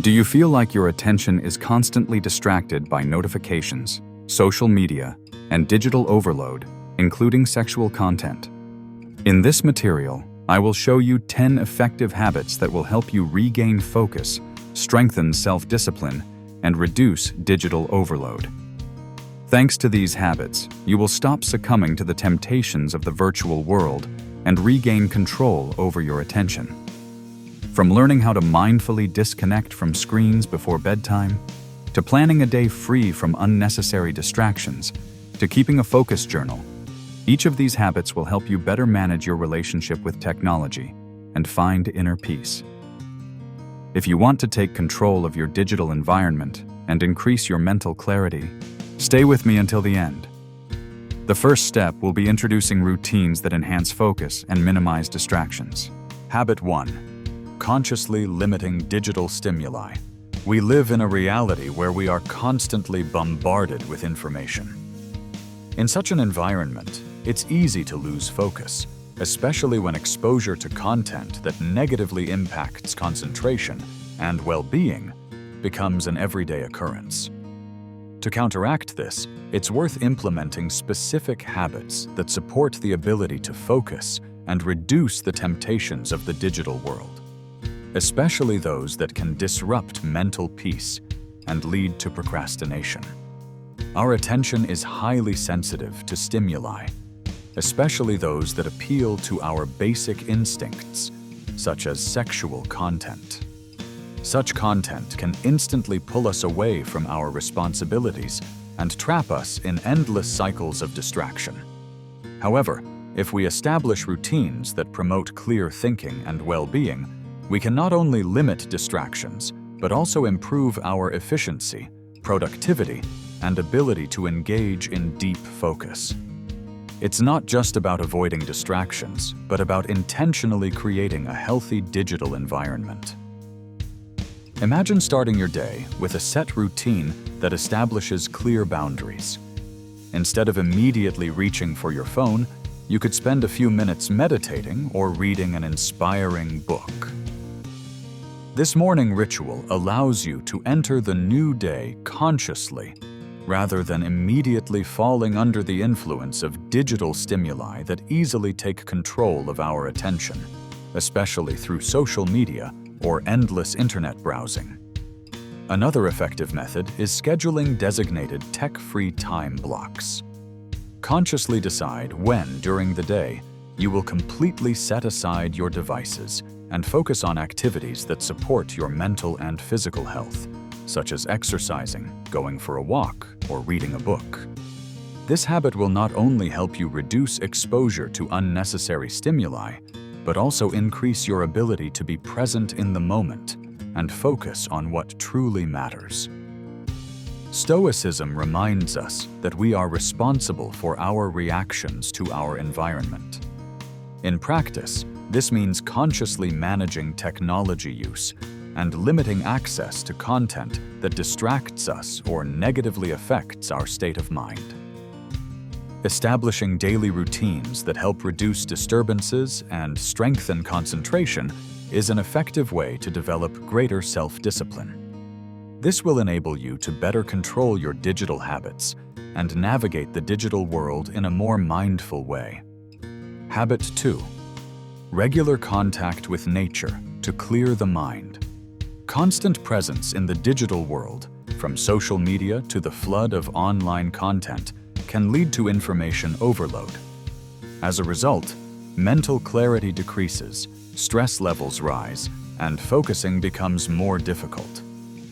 Do you feel like your attention is constantly distracted by notifications, social media, and digital overload, including sexual content? In this material, I will show you 10 effective habits that will help you regain focus, strengthen self-discipline, and reduce digital overload. Thanks to these habits, you will stop succumbing to the temptations of the virtual world and regain control over your attention. From learning how to mindfully disconnect from screens before bedtime, to planning a day free from unnecessary distractions, to keeping a focus journal, each of these habits will help you better manage your relationship with technology and find inner peace. If you want to take control of your digital environment and increase your mental clarity, stay with me until the end. The first step will be introducing routines that enhance focus and minimize distractions. Habit 1. Consciously limiting digital stimuli. We live in a reality where we are constantly bombarded with information. In such an environment, it's easy to lose focus, especially when exposure to content that negatively impacts concentration and well-being becomes an everyday occurrence. To counteract this, it's worth implementing specific habits that support the ability to focus and reduce the temptations of the digital world, especially those that can disrupt mental peace and lead to procrastination. Our attention is highly sensitive to stimuli, especially those that appeal to our basic instincts, such as sexual content. Such content can instantly pull us away from our responsibilities and trap us in endless cycles of distraction. However, if we establish routines that promote clear thinking and well-being, we can not only limit distractions, but also improve our efficiency, productivity, and ability to engage in deep focus. It's not just about avoiding distractions, but about intentionally creating a healthy digital environment. Imagine starting your day with a set routine that establishes clear boundaries. Instead of immediately reaching for your phone, you could spend a few minutes meditating or reading an inspiring book. This morning ritual allows you to enter the new day consciously, rather than immediately falling under the influence of digital stimuli that easily take control of our attention, especially through social media or endless internet browsing. Another effective method is scheduling designated tech-free time blocks. Consciously decide when, during the day, you will completely set aside your devices and focus on activities that support your mental and physical health, such as exercising, going for a walk, or reading a book. This habit will not only help you reduce exposure to unnecessary stimuli, but also increase your ability to be present in the moment and focus on what truly matters. Stoicism reminds us that we are responsible for our reactions to our environment. In practice, this means consciously managing technology use and limiting access to content that distracts us or negatively affects our state of mind. Establishing daily routines that help reduce disturbances and strengthen concentration is an effective way to develop greater self-discipline. This will enable you to better control your digital habits and navigate the digital world in a more mindful way. Habit 2. Regular contact with nature to clear the mind. Constant presence in the digital world, from social media to the flood of online content, can lead to information overload. As a result, mental clarity decreases, stress levels rise, and focusing becomes more difficult.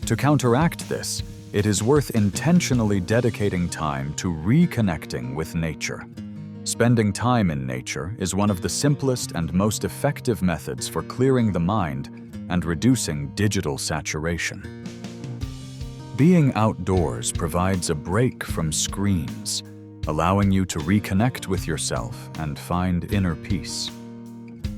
To counteract this, it is worth intentionally dedicating time to reconnecting with nature. Spending time in nature is one of the simplest and most effective methods for clearing the mind and reducing digital saturation. Being outdoors provides a break from screens, allowing you to reconnect with yourself and find inner peace.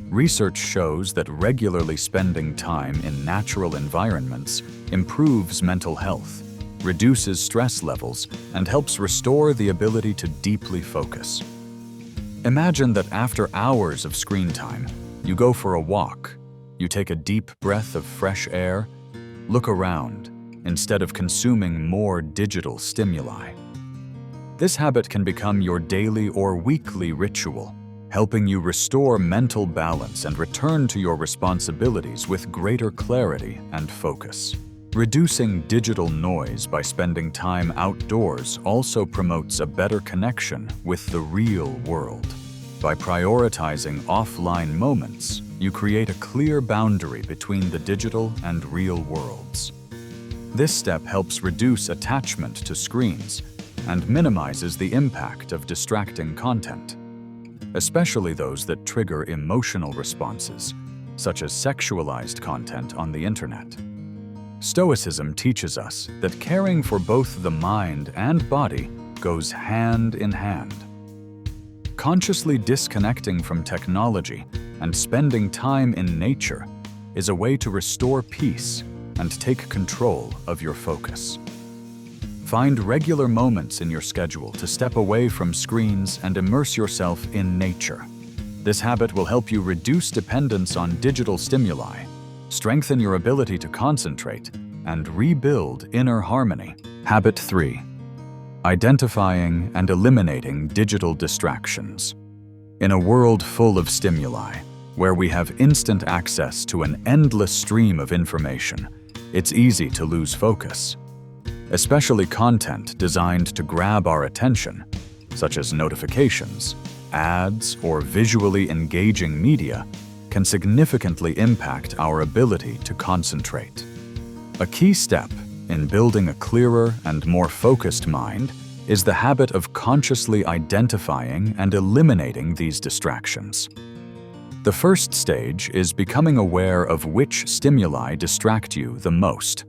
Research shows that regularly spending time in natural environments improves mental health, reduces stress levels, and helps restore the ability to deeply focus. Imagine that after hours of screen time, you go for a walk, you take a deep breath of fresh air, Look around instead of consuming more digital stimuli. This habit can become your daily or weekly ritual, helping you restore mental balance and return to your responsibilities with greater clarity and focus. Reducing digital noise by spending time outdoors also promotes a better connection with the real world. By prioritizing offline moments, you create a clear boundary between the digital and real worlds. This step helps reduce attachment to screens and minimizes the impact of distracting content, especially those that trigger emotional responses, such as sexualized content on the internet. Stoicism teaches us that caring for both the mind and body goes hand in hand. Consciously disconnecting from technology and spending time in nature is a way to restore peace and take control of your focus. Find regular moments in your schedule to step away from screens and immerse yourself in nature. This habit will help you reduce dependence on digital stimuli, strengthen your ability to concentrate, and rebuild inner harmony. Habit 3. Identifying and eliminating digital distractions. In a world full of stimuli, where we have instant access to an endless stream of information, it's easy to lose focus. Especially content designed to grab our attention, such as notifications, ads, or visually engaging media, can significantly impact our ability to concentrate. A key step in building a clearer and more focused mind is the habit of consciously identifying and eliminating these distractions. The first stage is becoming aware of which stimuli distract you the most.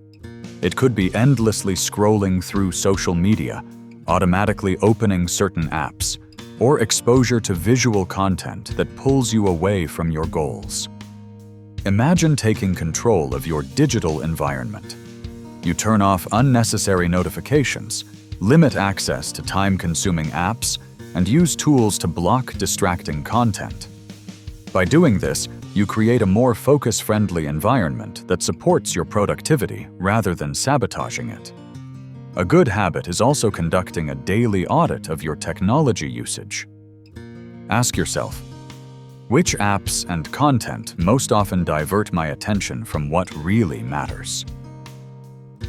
It could be endlessly scrolling through social media, automatically opening certain apps, or exposure to visual content that pulls you away from your goals. Imagine taking control of your digital environment. You turn off unnecessary notifications, limit access to time-consuming apps, and use tools to block distracting content. By doing this, you create a more focus-friendly environment that supports your productivity rather than sabotaging it. A good habit is also conducting a daily audit of your technology usage. Ask yourself, which apps and content most often divert my attention from what really matters?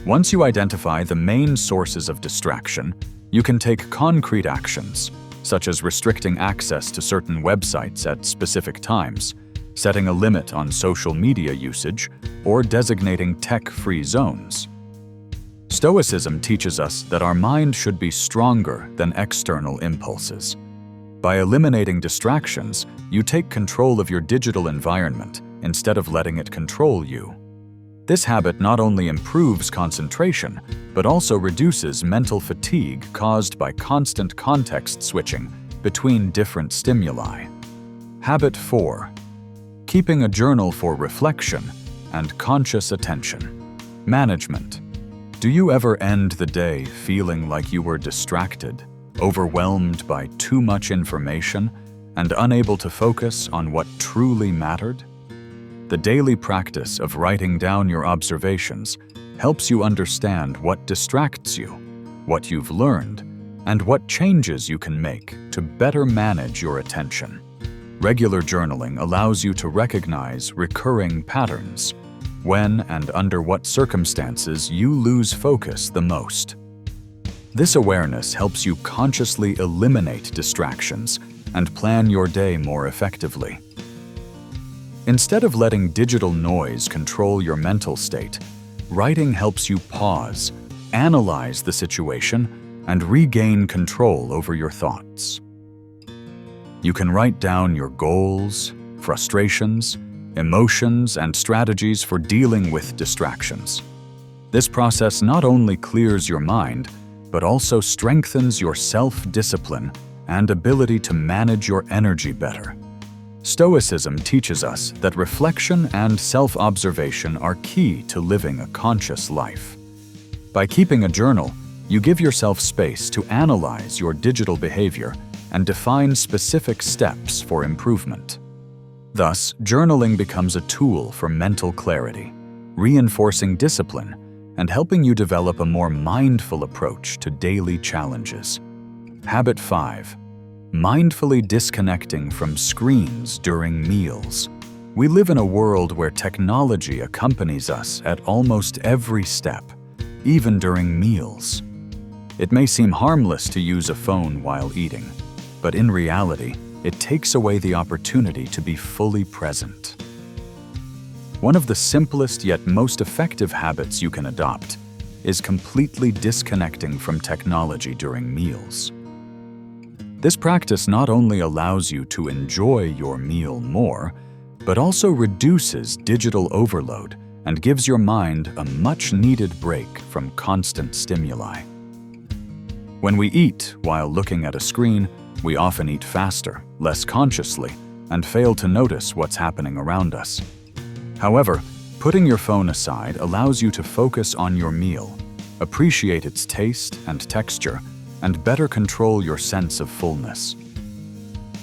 Once you identify the main sources of distraction, you can take concrete actions, such as restricting access to certain websites at specific times, setting a limit on social media usage, or designating tech-free zones. Stoicism teaches us that our mind should be stronger than external impulses. By eliminating distractions, you take control of your digital environment instead of letting it control you. This habit not only improves concentration, but also reduces mental fatigue caused by constant context switching between different stimuli. Habit 4. Keeping a journal for reflection and conscious attention. Management. Do you ever end the day feeling like you were distracted, overwhelmed by too much information, and unable to focus on what truly mattered? The daily practice of writing down your observations helps you understand what distracts you, what you've learned, and what changes you can make to better manage your attention. Regular journaling allows you to recognize recurring patterns, when and under what circumstances you lose focus the most. This awareness helps you consciously eliminate distractions and plan your day more effectively. Instead of letting digital noise control your mental state, writing helps you pause, analyze the situation, and regain control over your thoughts. You can write down your goals, frustrations, emotions, and strategies for dealing with distractions. This process not only clears your mind, but also strengthens your self-discipline and ability to manage your energy better. Stoicism teaches us that reflection and self-observation are key to living a conscious life. By keeping a journal, you give yourself space to analyze your digital behavior and define specific steps for improvement. Thus, journaling becomes a tool for mental clarity, reinforcing discipline and helping you develop a more mindful approach to daily challenges. Habit 5. Mindfully disconnecting from screens during meals. We live in a world where technology accompanies us at almost every step, even during meals. It may seem harmless to use a phone while eating, but in reality, it takes away the opportunity to be fully present. One of the simplest yet most effective habits you can adopt is completely disconnecting from technology during meals. This practice not only allows you to enjoy your meal more, but also reduces digital overload and gives your mind a much-needed break from constant stimuli. When we eat while looking at a screen, we often eat faster, less consciously, and fail to notice what's happening around us. However, putting your phone aside allows you to focus on your meal, appreciate its taste and texture, and better control your sense of fullness.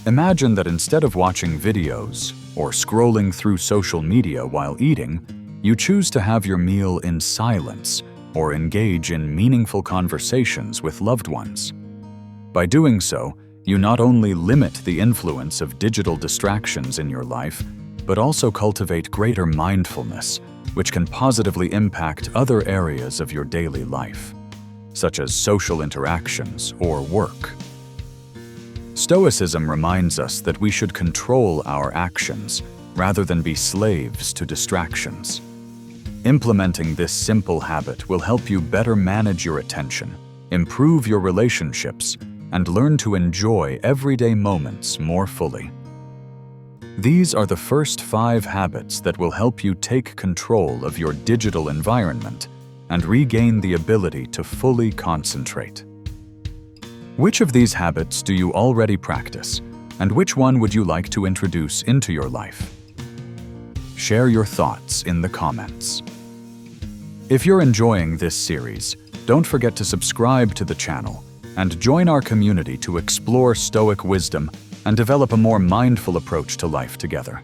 Imagine that instead of watching videos or scrolling through social media while eating, you choose to have your meal in silence or engage in meaningful conversations with loved ones. By doing so, you not only limit the influence of digital distractions in your life, but also cultivate greater mindfulness, which can positively impact other areas of your daily life, such as social interactions or work. Stoicism reminds us that we should control our actions rather than be slaves to distractions. Implementing this simple habit will help you better manage your attention, improve your relationships, and learn to enjoy everyday moments more fully. These are the first 5 habits that will help you take control of your digital environment and regain the ability to fully concentrate. Which of these habits do you already practice, and which one would you like to introduce into your life? Share your thoughts in the comments. If you're enjoying this series, don't forget to subscribe to the channel and join our community to explore Stoic wisdom and develop a more mindful approach to life together.